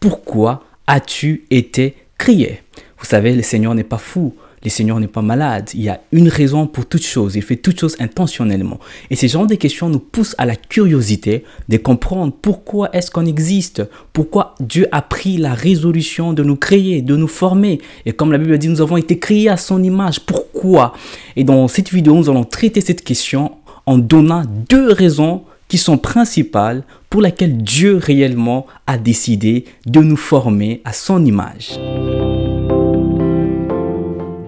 Pourquoi as-tu été créé? Vous savez, le Seigneur n'est pas fou. Le Seigneur n'est pas malade. Il y a une raison pour toute chose. Il fait toutes choses intentionnellement. Et ces genres de questions nous poussent à la curiosité de comprendre pourquoi est-ce qu'on existe. Pourquoi Dieu a pris la résolution de nous créer, de nous former. Et comme la Bible dit, nous avons été créés à son image. Pourquoi? Et dans cette vidéo, nous allons traiter cette question en donnant deux raisons qui sont principales pour lesquelles Dieu réellement a décidé de nous former à son image.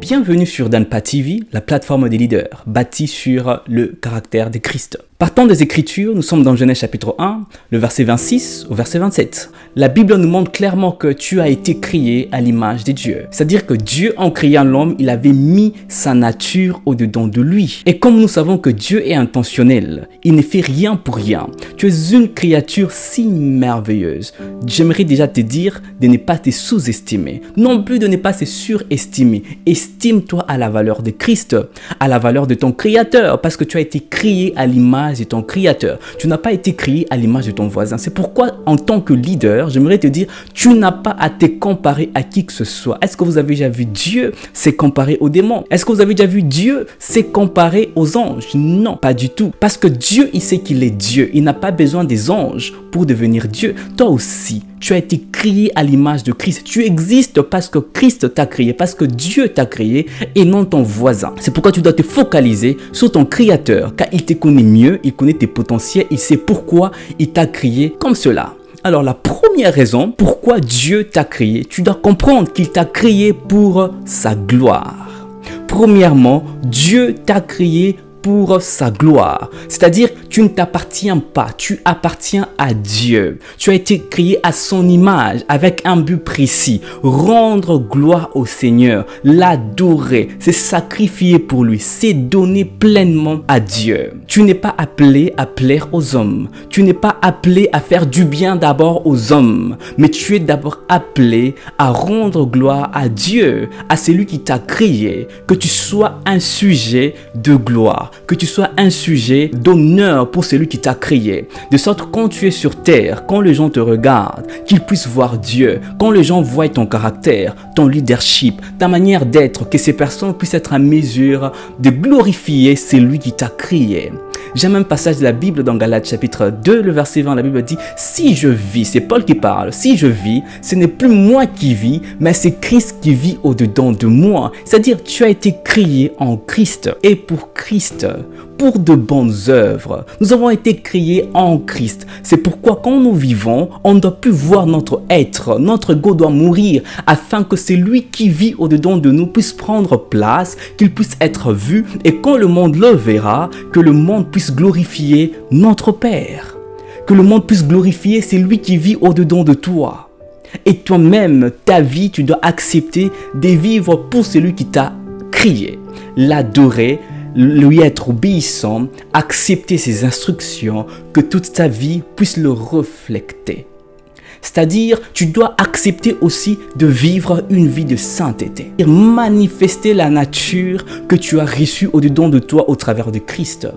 Bienvenue sur Danpa TV, la plateforme des leaders, bâtie sur le caractère de Christ. Partant des Écritures, nous sommes dans Genèse chapitre 1, le verset 26 au verset 27. La Bible nous montre clairement que tu as été créé à l'image de Dieu. C'est-à-dire que Dieu, en créant l'homme, il avait mis sa nature au-dedans de lui. Et comme nous savons que Dieu est intentionnel, il ne fait rien pour rien. Tu es une créature si merveilleuse. J'aimerais déjà te dire de ne pas te sous-estimer, non plus de ne pas se surestimer. Estime-toi à la valeur de Christ, à la valeur de ton Créateur, parce que tu as été créé à l'image de ton Créateur. Tu n'as pas été créé à l'image de ton voisin. C'est pourquoi, en tant que leader, j'aimerais te dire, tu n'as pas à te comparer à qui que ce soit. Est-ce que vous avez déjà vu Dieu se comparer aux démons? Est-ce que vous avez déjà vu Dieu se comparer aux anges? Non, pas du tout. Parce que Dieu, il sait qu'il est Dieu. Il n'a pas besoin des anges pour devenir Dieu. Toi aussi, tu as été créé à l'image de Christ. Tu existes parce que Christ t'a créé, parce que Dieu t'a créé et non ton voisin. C'est pourquoi tu dois te focaliser sur ton Créateur, car il te connaît mieux, il connaît tes potentiels, il sait pourquoi il t'a créé comme cela. Alors la première raison pourquoi Dieu t'a créé, tu dois comprendre qu'il t'a créé pour sa gloire. Premièrement, Dieu t'a créé pour sa gloire. C'est-à-dire, tu ne t'appartiens pas, tu appartiens à Dieu. Tu as été créé à son image avec un but précis. Rendre gloire au Seigneur, l'adorer, se sacrifier pour lui, c'est donner pleinement à Dieu. Tu n'es pas appelé à plaire aux hommes. Tu n'es pas appelé à faire du bien d'abord aux hommes, mais tu es d'abord appelé à rendre gloire à Dieu, à celui qui t'a créé, que tu sois un sujet de gloire, que tu sois un sujet d'honneur pour celui qui t'a créé. De sorte que quand tu es sur terre, quand les gens te regardent, qu'ils puissent voir Dieu. Quand les gens voient ton caractère, ton leadership, ta manière d'être, que ces personnes puissent être en mesure de glorifier celui qui t'a créé. J'aime un passage de la Bible dans Galates chapitre 2, le verset 20, la Bible dit « Si je vis », c'est Paul qui parle, « Si je vis, ce n'est plus moi qui vis, mais c'est Christ qui vit au-dedans de moi. » C'est-à-dire, tu as été créé en Christ et pour Christ, pour de bonnes œuvres. Nous avons été créés en Christ. C'est pourquoi quand nous vivons, on ne doit plus voir notre être. Notre ego doit mourir afin que celui qui vit au-dedans de nous puisse prendre place, qu'il puisse être vu et quand le monde le verra, que le monde puisse glorifier notre Père. Que le monde puisse glorifier celui qui vit au-dedans de toi. Et toi-même, ta vie, tu dois accepter de vivre pour celui qui t'a créé. L'adorer, lui être obéissant, accepter ses instructions, que toute ta vie puisse le refléter. C'est-à-dire, tu dois accepter aussi de vivre une vie de sainteté. Manifester la nature que tu as reçue au-dedans de toi au travers de Christ.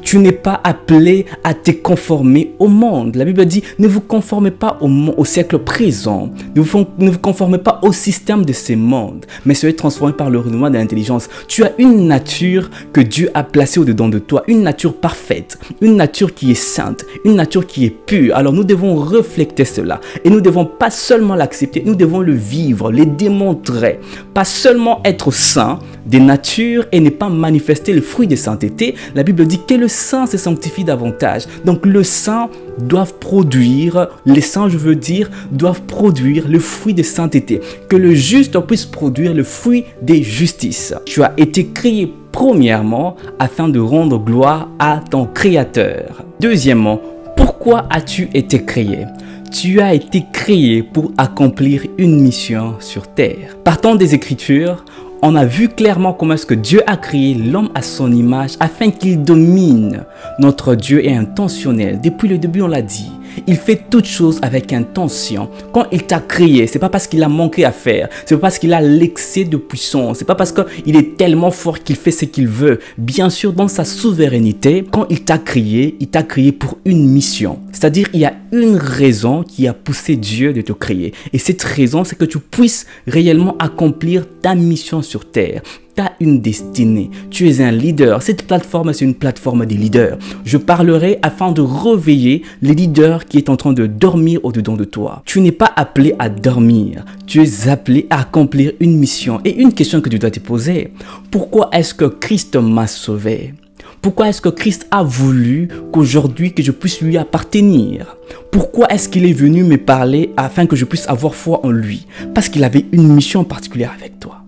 Tu n'es pas appelé à te conformer au monde. La Bible dit, ne vous conformez pas au siècle présent. Ne vous conformez pas au système de ces mondes, mais soyez transformés par le renouvellement de l'intelligence. Tu as une nature que Dieu a placée au-dedans de toi, une nature parfaite, une nature qui est sainte, une nature qui est pure. Alors nous devons refléter cela et nous devons pas seulement l'accepter, nous devons le vivre, le démontrer. Pas seulement être saint des natures et ne pas manifester le fruit de sainteté. La Bible dit que le saint se sanctifie davantage. Donc le saint doivent produire, les saints je veux dire, doivent produire le fruit de sainteté. Que le juste puisse produire le fruit de justice. Tu as été créé premièrement afin de rendre gloire à ton Créateur. Deuxièmement, pourquoi as-tu été créé? Tu as été créé pour accomplir une mission sur terre. Partant des Écritures, on a vu clairement comment est-ce que Dieu a créé l'homme à son image afin qu'il domine. Notre Dieu est intentionnel. Depuis le début, on l'a dit. Il fait toutes choses avec intention. Quand il t'a créé, c'est pas parce qu'il a manqué à faire. C'est pas parce qu'il a l'excès de puissance. C'est pas parce qu'il est tellement fort qu'il fait ce qu'il veut. Bien sûr, dans sa souveraineté, quand il t'a créé pour une mission. C'est-à-dire, il y a une raison qui a poussé Dieu de te créer. Et cette raison, c'est que tu puisses réellement accomplir ta mission sur terre. Tu as une destinée, tu es un leader. Cette plateforme, c'est une plateforme des leaders. Je parlerai afin de réveiller les leaders qui est en train de dormir au-dedans de toi. Tu n'es pas appelé à dormir, tu es appelé à accomplir une mission. Et une question que tu dois te poser, pourquoi est-ce que Christ m'a sauvé? Pourquoi est-ce que Christ a voulu qu'aujourd'hui que je puisse lui appartenir? Pourquoi est-ce qu'il est venu me parler afin que je puisse avoir foi en lui? Parce qu'il avait une mission particulière avec toi.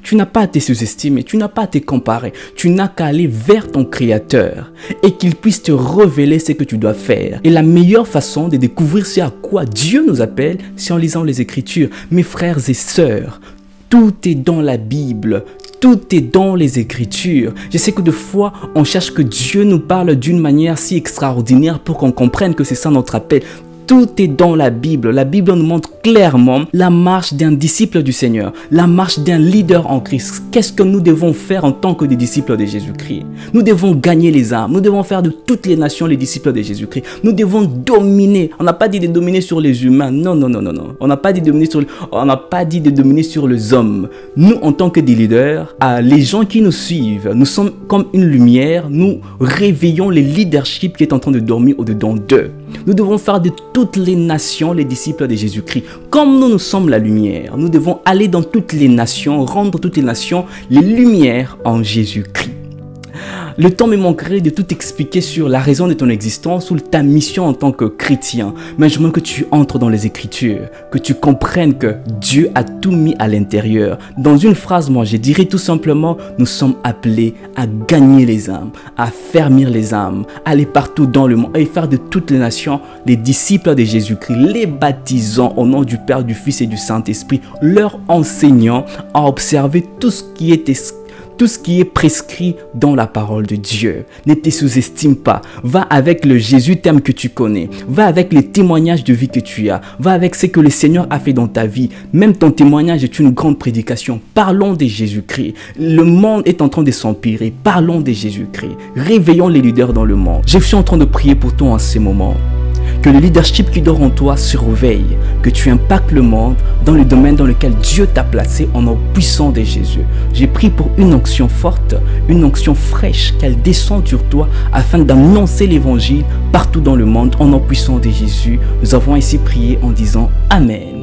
Tu n'as pas à te sous-estimer, tu n'as pas à te comparer, tu n'as qu'à aller vers ton Créateur et qu'il puisse te révéler ce que tu dois faire. Et la meilleure façon de découvrir ce à quoi Dieu nous appelle, c'est en lisant les Écritures. Mes frères et sœurs, tout est dans la Bible. Tout est dans les Écritures. Je sais que des fois, on cherche que Dieu nous parle d'une manière si extraordinaire pour qu'on comprenne que c'est ça notre appel. Tout est dans la Bible. La Bible nous montre clairement la marche d'un disciple du Seigneur, la marche d'un leader en Christ. Qu'est-ce que nous devons faire en tant que des disciples de Jésus-Christ? Nous devons gagner les âmes. Nous devons faire de toutes les nations les disciples de Jésus-Christ. Nous devons dominer. On n'a pas dit de dominer sur les humains. Non, non, non, non, non. On n'a pas dit de dominer sur les hommes. Nous, en tant que des leaders, les gens qui nous suivent, nous sommes comme une lumière. Nous réveillons les leaderships qui est en train de dormir au-dedans d'eux. Nous devons faire de toutes les nations les disciples de Jésus-Christ. Comme nous sommes la lumière, nous devons aller dans toutes les nations, rendre toutes les nations les lumières en Jésus-Christ. Le temps me manquerait de tout expliquer sur la raison de ton existence ou ta mission en tant que chrétien. Mais je veux que tu entres dans les Écritures, que tu comprennes que Dieu a tout mis à l'intérieur. Dans une phrase, moi, je dirais tout simplement, nous sommes appelés à gagner les âmes, à fermir les âmes, aller partout dans le monde et faire de toutes les nations les disciples de Jésus-Christ, les baptisant au nom du Père, du Fils et du Saint-Esprit, leur enseignant à observer tout ce qui est prescrit dans la parole de Dieu. Ne te sous-estime pas. Va avec le Jésus thème que tu connais. Va avec les témoignages de vie que tu as. Va avec ce que le Seigneur a fait dans ta vie. Même ton témoignage est une grande prédication. Parlons de Jésus-Christ. Le monde est en train de s'empirer. Parlons de Jésus-Christ. Réveillons les leaders dans le monde. Je suis en train de prier pour toi en ces moments. Que le leadership qui dort en toi surveille, que tu impactes le monde dans le domaine dans lequel Dieu t'a placé en nom puissant de Jésus. J'ai prié pour une onction forte, une onction fraîche, qu'elle descende sur toi afin d'annoncer l'évangile partout dans le monde en nom puissant de Jésus. Nous avons ici prié en disant Amen.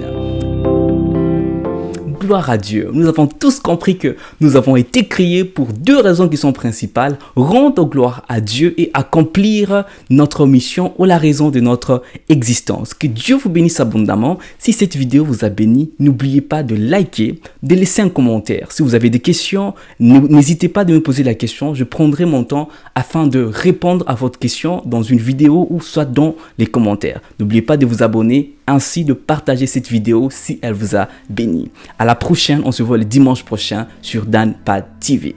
Gloire à Dieu. Nous avons tous compris que nous avons été créés pour deux raisons qui sont principales. Rendre gloire à Dieu et accomplir notre mission ou la raison de notre existence. Que Dieu vous bénisse abondamment. Si cette vidéo vous a béni, n'oubliez pas de liker, de laisser un commentaire. Si vous avez des questions, n'hésitez pas à me poser la question. Je prendrai mon temps afin de répondre à votre question dans une vidéo ou soit dans les commentaires. N'oubliez pas de vous abonner, ainsi de partager cette vidéo si elle vous a béni. À la prochaine, on se voit le dimanche prochain sur Dan Pat TV.